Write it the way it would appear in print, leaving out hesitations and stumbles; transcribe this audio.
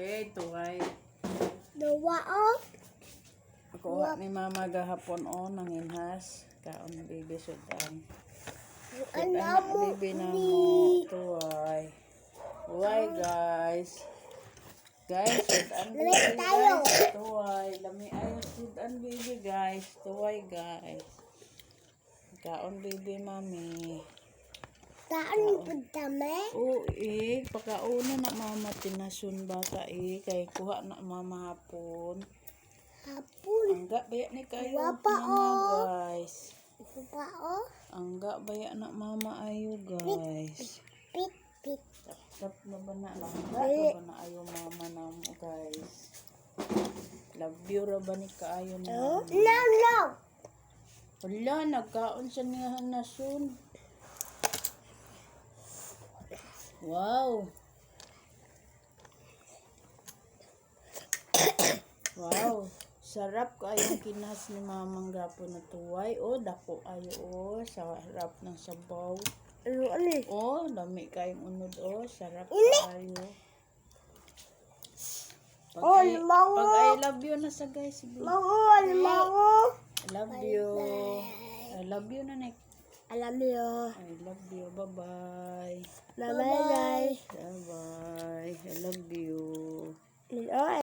Be, tuway. Dua oh. Kuha ni mama gahapon nanginhas. Kaon baby sudan. Anak mo Baby na ni. mo. Tuway. Tuway guys. Guys, sudan Lami baby tayo. guys. Tuway. Lami ayo sudan baby guys. Tuway guys. Kaon baby mami. Taan punta me. Oo pagkauna na mama tinasun bata kay kuha na mama hapon. Hapon. Angga baya ni kayo Wapa, mama oh. guys. Dua oh. Angga baya na mama ayo guys. Pit pit. Tap na ba na langga na ba na ayo mama na mo guys. Love you ra ba ni kaayo na Oh, mama? no no. Wala nagkaon siya niya nasun. Wow. Wow. Sarap kayong kinas ni mamang gapo na tuway. Oh, dako ayo sarap ng sabaw. Ano ani? Oh, dami kayong unod sarap kayo. Mango. Pag I love you na sa guys. Mango. I love you. I love you na Nick. Alam niyo. I love you. Bye-bye. Bye bye. Bye-bye. I love you. Bye.